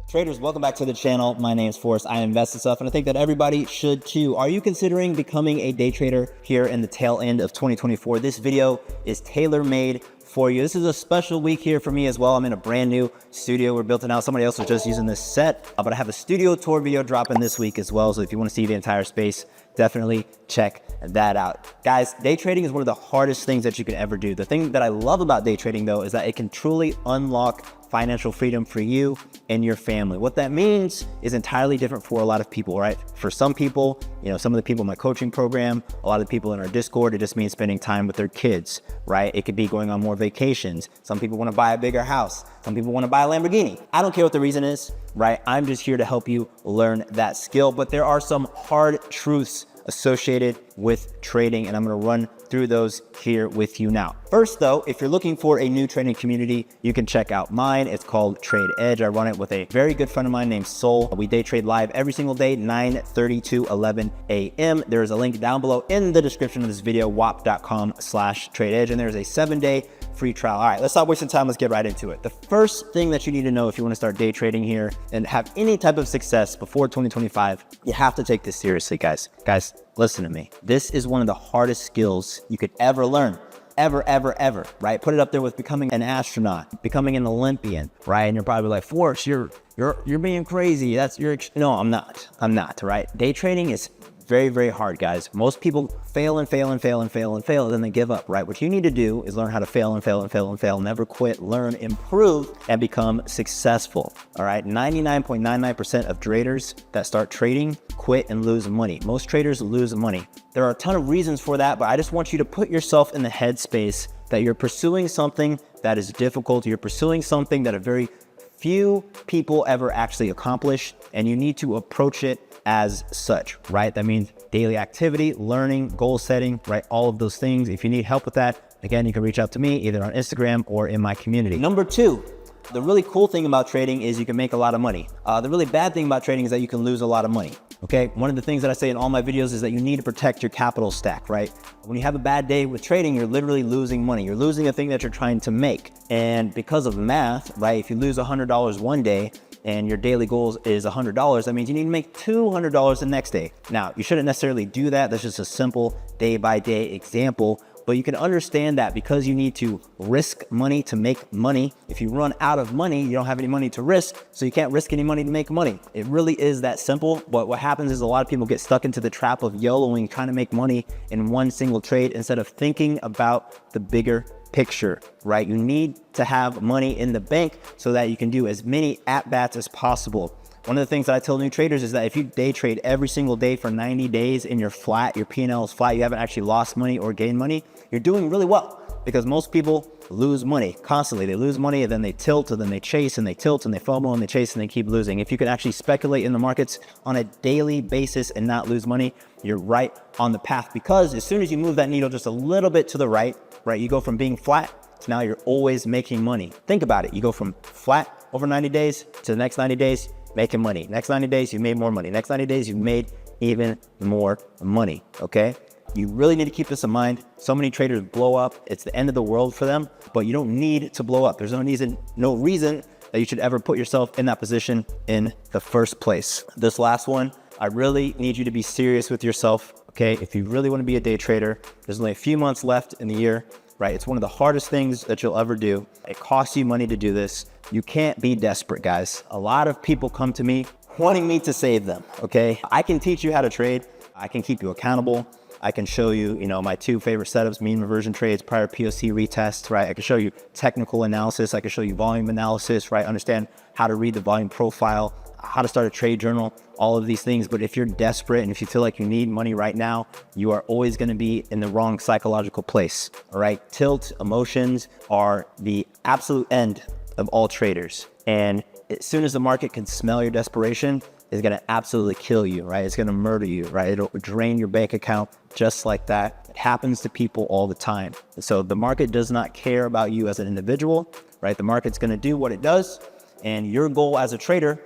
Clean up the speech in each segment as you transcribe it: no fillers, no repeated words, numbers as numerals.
Traders, welcome back to the channel. My name is Forrest. I invest in stuff, and I think that everybody should too. Are you considering becoming a day trader here in the tail end of 2024? This video is tailor-made for you. This is a special week here for me as well. I'm in a brand new studio. We're building out. Somebody else was just using this set, but I have a studio tour video dropping this week as well. So if you want to see the entire space, definitely check that out. Guys, day trading is one of the hardest things that you can ever do. The thing that I love about day trading though is that it can truly unlock financial freedom for you and your family. What that means is entirely different for a lot of people, right? For some people, some of the people in my coaching program, a lot of the people in our Discord, it just means spending time with their kids, right? It could be going on more vacations. Some people want to buy a bigger house. Some people want to buy a Lamborghini. I don't care what the reason is, right? I'm just here to help you learn that skill, but there are some hard truths associated with trading, and I'm going to run through those here with you now. First though, if you're looking for a new trading community, you can check out mine. It's called Trade Edge. I run it with a very good friend of mine named Sol. We day trade live every single day, 9:30 to 11 a.m. There's a link down below in the description of this video, wap.com/tradeedge, and there's a 7-day free trial. All right, let's stop wasting time. Let's get right into it. The first thing that you need to know if you want to start day trading here and have any type of success before 2025, you have to take this seriously, guys. Guys, listen to me. This is one of the hardest skills you could ever learn. Ever, right? Put it up there with becoming an astronaut, becoming an Olympian, right? And you're probably like, Forrest, you're being crazy. No, I'm not, right? Day trading is very, very hard, guys. Most people fail and fail and fail and fail and fail, and then they give up, right? What you need to do is learn how to fail and fail and fail and fail, never quit, learn, improve, and become successful, all right? 99.99% of traders that start trading quit and lose money. Most traders lose money. There are a ton of reasons for that, but I just want you to put yourself in the headspace that you're pursuing something that is difficult. You're pursuing something that a very few people ever actually accomplish, and you need to approach it as such, right? That means daily activity, learning, goal setting, right? All of those things. If you need help with that, again, you can reach out to me either on Instagram or in my community. Number two, the really cool thing about trading is you can make a lot of money. The really bad thing about trading is that you can lose a lot of money, okay? One of the things that I say in all my videos is that you need to protect your capital stack, right? When you have a bad day with trading, you're literally losing money. You're losing a thing that you're trying to make. And because of math, right? If you lose $100 one day, and your daily goals is $100, that means you need to make $200 the next day. Now, you shouldn't necessarily do that. That's just a simple day-by-day example, but you can understand that because you need to risk money to make money. If you run out of money, you don't have any money to risk, so you can't risk any money to make money. It really is that simple, but what happens is a lot of people get stuck into the trap of YOLOing, trying to make money in one single trade instead of thinking about the bigger picture, right? You need to have money in the bank so that you can do as many at-bats as possible. One of the things that I tell new traders is that if you day trade every single day for 90 days and you're flat, your P&L is flat, you haven't actually lost money or gained money, you're doing really well, because most people lose money constantly. They lose money and then they tilt and then they chase and they tilt and they FOMO and they chase and they keep losing. If you can actually speculate in the markets on a daily basis and not lose money, you're right on the path, because as soon as you move that needle just a little bit to the right, you go from being flat to now you're always making money. Think about it. You go from flat over 90 days to the next 90 days, making money. Next 90 days, you made more money. Next 90 days, you've made even more money, okay? You really need to keep this in mind. So many traders blow up. It's the end of the world for them, but you don't need to blow up. There's no reason that you should ever put yourself in that position in the first place. This last one, I really need you to be serious with yourself, okay? If you really want to be a day trader, there's only a few months left in the year, right? It's one of the hardest things that you'll ever do. It costs you money to do this. You can't be desperate, guys. A lot of people come to me wanting me to save them, okay? I can teach you how to trade. I can keep you accountable. I can show you, my two favorite setups, mean reversion trades, prior POC retests, right? I can show you technical analysis. I can show you volume analysis, right? Understand how to read the volume profile, how to start a trade journal, all of these things. But if you're desperate and if you feel like you need money right now, you are always going to be in the wrong psychological place, all right? Tilt, emotions are the absolute end of all traders. And as soon as the market can smell your desperation, it's going to absolutely kill you, right? It's going to murder you, right? It'll drain your bank account just like that. It happens to people all the time. So the market does not care about you as an individual, right? The market's going to do what it does. And your goal as a trader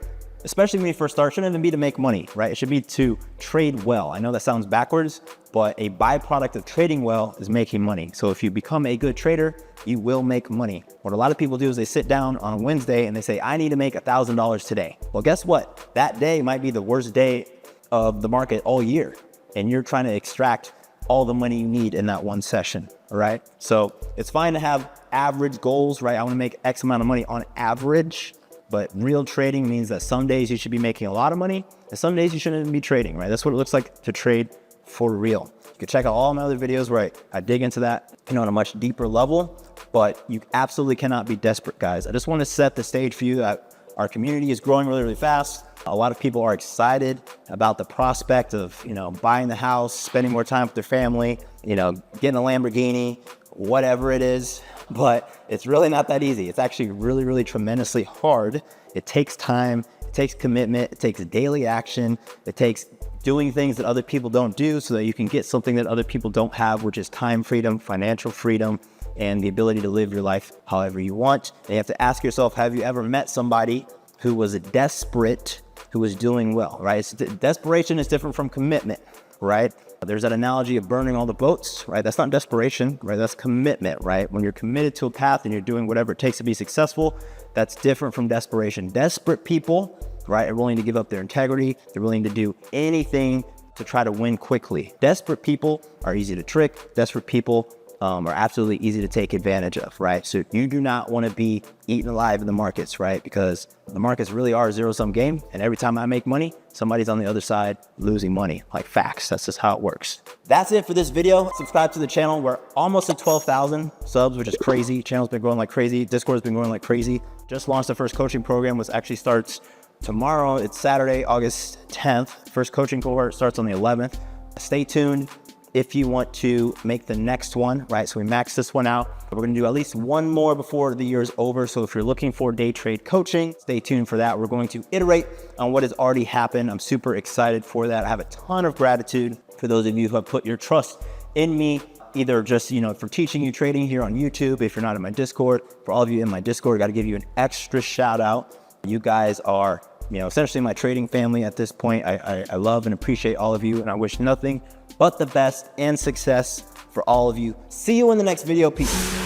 especially when you first start, shouldn't even be to make money, right? It should be to trade well. I know that sounds backwards, but a byproduct of trading well is making money. So if you become a good trader, you will make money. What a lot of people do is they sit down on a Wednesday and they say, I need to make $1,000 today. Well, guess what? That day might be the worst day of the market all year, and you're trying to extract all the money you need in that one session, all right? So it's fine to have average goals, right? I want to make X amount of money on average, but real trading means that some days you should be making a lot of money and some days you shouldn't even be trading, right? That's what it looks like to trade for real. You can check out all my other videos where I dig into that, on a much deeper level, but you absolutely cannot be desperate, guys. I just want to set the stage for you that our community is growing really, really fast. A lot of people are excited about the prospect of, buying the house, spending more time with their family, getting a Lamborghini, whatever it is, but it's really not that easy. It's actually really, really tremendously hard. It takes time, it takes commitment, it takes daily action, it takes doing things that other people don't do so that you can get something that other people don't have, which is time freedom, financial freedom, and the ability to live your life however you want. And you have to ask yourself, have you ever met somebody who was desperate, who was doing well, right? Desperation is different from commitment, right? There's that analogy of burning all the boats, right? That's not desperation, right? That's commitment, right? When you're committed to a path and you're doing whatever it takes to be successful, that's different from desperation. Desperate people, right, are willing to give up their integrity. They're willing to do anything to try to win quickly. Desperate people are easy to trick. Desperate people are absolutely easy to take advantage of, right? So you do not want to be eaten alive in the markets, right? Because the markets really are a zero-sum game. And every time I make money, somebody's on the other side losing money, like facts. That's just how it works. That's it for this video. Subscribe to the channel. We're almost at 12,000 subs, which is crazy. Channel's been growing like crazy. Discord's been growing like crazy. Just launched the first coaching program, which actually starts tomorrow. It's Saturday, August 10th. First coaching cohort starts on the 11th. Stay tuned if you want to make the next one, right? So we maxed this one out. We're gonna do at least one more before the year is over. So if you're looking for day trade coaching, stay tuned for that. We're going to iterate on what has already happened. I'm super excited for that. I have a ton of gratitude for those of you who have put your trust in me, either just, for teaching you trading here on YouTube. If you're not in my Discord, for all of you in my Discord, I gotta give you an extra shout out. You guys are, essentially my trading family at this point. I love and appreciate all of you, and I wish nothing but the best and success for all of you. See you in the next video. Peace.